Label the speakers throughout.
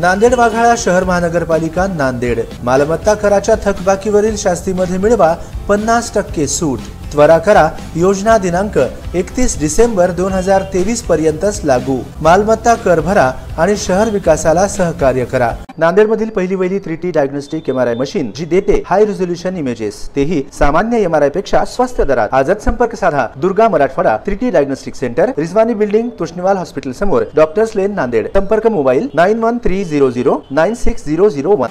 Speaker 1: नांदेड वाघाळा शहर महानगरपालिका नांदेड मालमत्ता कराच्या थकबाकीवरील शास्तीमध्ये मिळवा 50% सूट। त्वरा करा, योजना दिनांक 31 डिसेंबर 2023 पर्यंतच लागू। मालमत्ता कर भरा आणि शहर विकासाला सहकार्य करा। नांदेडमधील पहिली वैली 3T डायग्नोस्टिक MRI मशीन जी देते हाय रिझोल्यूशन इमेजेस, तेही सामान्य MRI पेक्षा स्वस्त दरात। आजच संपर्क साधा। Durga Marathwada 3T diagnostic centre, Rizwani building, Toshniwal hospital समोर, डॉक्टर्स लेन नांदेड। संपर्क मोबाईल 9130096001।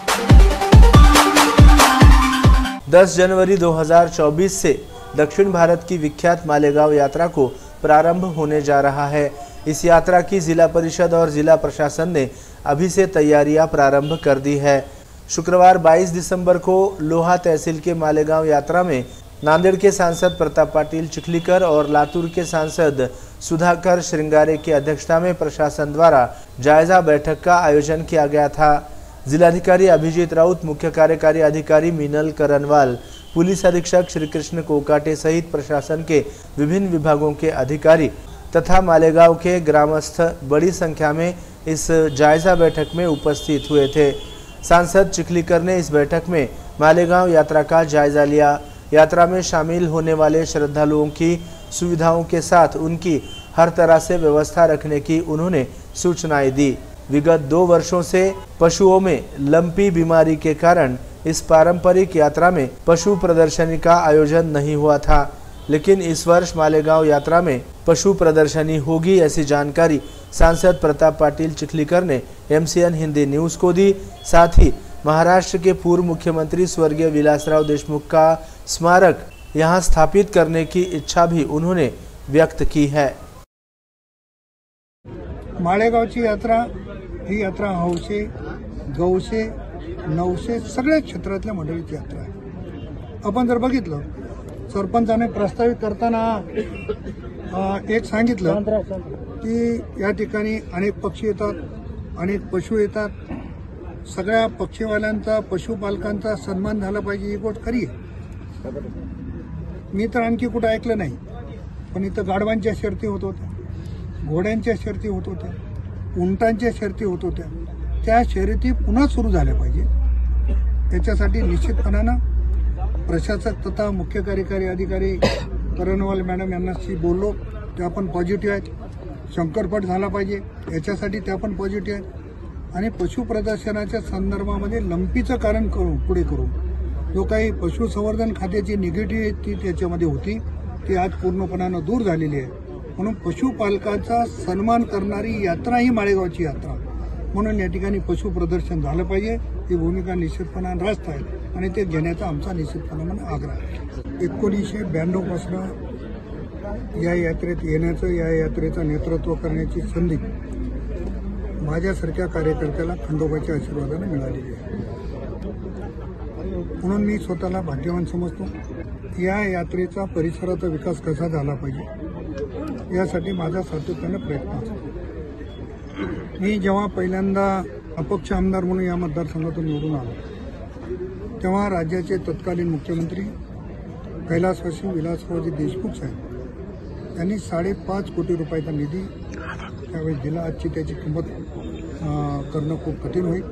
Speaker 1: 10 जनवरी 2024 से दक्षिण भारत की विख्यात मालेगांव यात्रा को प्रारंभ होने जा रहा है। इस यात्रा की जिला परिषद और जिला प्रशासन ने अभी से तैयारियां प्रारंभ कर दी है। शुक्रवार 22 दिसंबर को लोहा तहसील के मालेगांव यात्रा में नांदेड़ के सांसद प्रताप पाटिल चिखलीकर और लातूर के सांसद सुधाकर श्रृंगारे की अध्यक्षता में प्रशासन द्वारा जायजा बैठक का आयोजन किया गया था। जिलाधिकारी अभिजीत राउत, मुख्य कार्यकारी अधिकारी मीनल करनवाल, पुलिस अधीक्षक श्री कृष्ण कोकाटे सहित प्रशासन के विभिन्न विभागों के अधिकारी तथा मालेगांव के ग्रामस्थ बड़ी संख्या में इस जायजा बैठक में उपस्थित हुए थे। सांसद चिखलीकर ने इस बैठक में मालेगांव यात्रा का जायजा लिया। यात्रा में शामिल होने वाले श्रद्धालुओं की सुविधाओं के साथ उनकी हर तरह से व्यवस्था रखने की उन्होंने सूचनाएं दी। विगत 2 वर्षों से पशुओं में लंपी बीमारी के कारण इस पारंपरिक यात्रा में पशु प्रदर्शनी का आयोजन नहीं हुआ था, लेकिन इस वर्ष मालेगांव यात्रा में पशु प्रदर्शनी होगी, ऐसी जानकारी सांसद प्रताप पाटिल चिखलीकर ने MCN हिंदी न्यूज को दी। साथ ही महाराष्ट्र के पूर्व मुख्यमंत्री स्वर्गीय विलासराव देशमुख का स्मारक यहां स्थापित करने की इच्छा भी उन्होंने व्यक्त की है।
Speaker 2: मालेगावची यात्रा ही यात्रा हौसे, गौसे, नवसे सगळ्या क्षेत्रातल्या मंडळीची यात्रा आहे। आपण जर बघितलं, सरपंचाने प्रस्तावित करताना एक सांगितलं की या ठिकाणी अनेक पक्षी येतात, अनेक पशु येतात, सगळ्या पक्षीवाल्यांचा, पशुपालकांचा सन्मान झाला पाहिजे, ही गोष्ट खरी आहे। मी तर आणखी कुठं ऐकलं नाही, पण इथं गाढवांच्या शर्ती होत होत्या, घोड्यांच्या शर्ती होत होत्या, उंटांच्या शर्ती होत होत्या। त्या शर्यती पुन्हा सुरू झाल्या पाहिजे, त्याच्यासाठी निश्चितपणानं प्रशासक तथा मुख्य कार्यकारी अधिकारी करनवाल मॅडम यांनाशी बोललो, त्या पण पॉझिटिव्ह आहेत। शंकरपट झाला पाहिजे याच्यासाठी त्या पण पॉझिटिव्ह आहेत। आणि पशु प्रदर्शनाच्या संदर्भामध्ये लंपीचं कारण पुढे करून जो काही पशुसंवर्धन खात्याची निगेटिव्हिटी त्याच्यामध्ये होती ती आज पूर्णपणानं दूर झालेली आहे। म्हणून पशुपालकाचा सन्मान करणारी यात्रा ही माळेगावची यात्रा, म्हणून या ठिकाणी पशु प्रदर्शन झालं पाहिजे, ही भूमिका निश्चितपणाने रास्त आहे आणि ते घेण्याचा आमचा निश्चितपणाने आग्रह आहे। 1992 पासून या यात्रेत येण्याचं, या यात्रेचं नेतृत्व करण्याची संधी माझ्यासारख्या कार्यकर्त्याला खंडोबाच्या आशीर्वादाने मिळालेली आहे, म्हणून मी स्वतःला भाग्यवान समजतो। या यात्रेचा परिसराचा विकास कसा झाला पाहिजे यासाठी माझा सातत्याने प्रयत्न असतो। मी जेव्हा पहिल्यांदा अपक्ष आमदार म्हणून या मतदारसंघातून निवडून आलो, तेव्हा राज्याचे तत्कालीन मुख्यमंत्री कैलासवासी विलासरावजी देशमुख साहेब यांनी 5.5 कोटी रुपयाचा निधी त्यावेळी दिला। आजची त्याची किंमत करणं खूप कठीण होईल।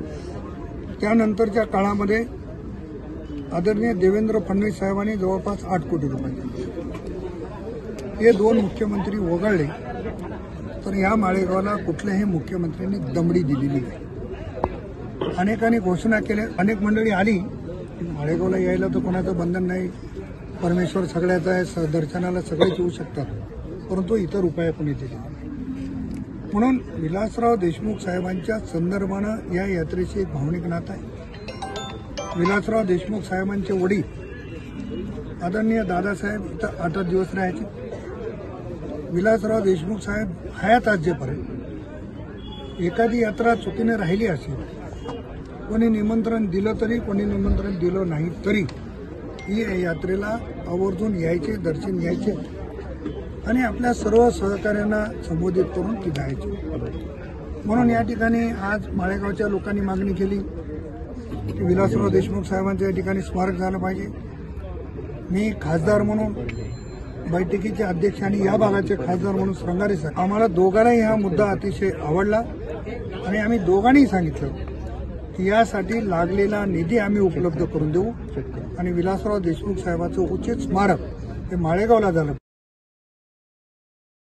Speaker 2: त्यानंतरच्या काळामध्ये आदरणीय देवेंद्र फडणवीस साहेबांनी जवळपास 8 कोटी रुपये दिले। हे 2 मुख्यमंत्री वगळले तर या माळेगावला कुठल्याही मुख्यमंत्र्यांनी दमडी दिलेली नाही। अनेकांनी घोषणा केल्या, अनेक मंडळी आली, माळेगावला यायला तर कोणाचं बंधन नाही, परमेश्वर सगळ्याचा आहे, दर्शनाला सगळेच येऊ शकतात, परंतु इतर उपाय कोणी दिले नाही। म्हणून विलासराव देशमुख साहेबांच्या संदर्भानं या यात्रेची एक भावनिक नातं आहे। विलासराव देशमुख साहेबांचे वडील आदरणीय दादासाहेब इथं 8 दिवस राहायचे। विलासराव देशमुख साहेब हयात आजपर्यंत एखादी यात्रा चुकीने राहिली असेल, कोणी निमंत्रण दिलं तरी, कोणी निमंत्रण दिलं नाही तरी ही यात्रेला आवर्जून यायचे, दर्शन घ्यायचे आणि आपल्या सर्व सहकार्यांना संबोधित करून ती जायची। म्हणून या ठिकाणी आज माळेगावच्या लोकांनी मागणी केली की विलासराव देशमुख साहेबांचं या ठिकाणी स्मारक झालं पाहिजे। मी खासदार म्हणून, बैठकीचे अध्यक्ष आणि या भागाचे खासदार म्हणून श्रृंगारे साहेब, आम्हाला दोघांनाही हा मुद्दा अतिशय आवडला आणि आम्ही दोघांनीही सांगितलं यासाठी लागलेला निधी आम्ही उपलब्ध करून देऊ आणि विलासराव देशमुख साहेबांचं उचित स्मारक हे माळेगावला झालं.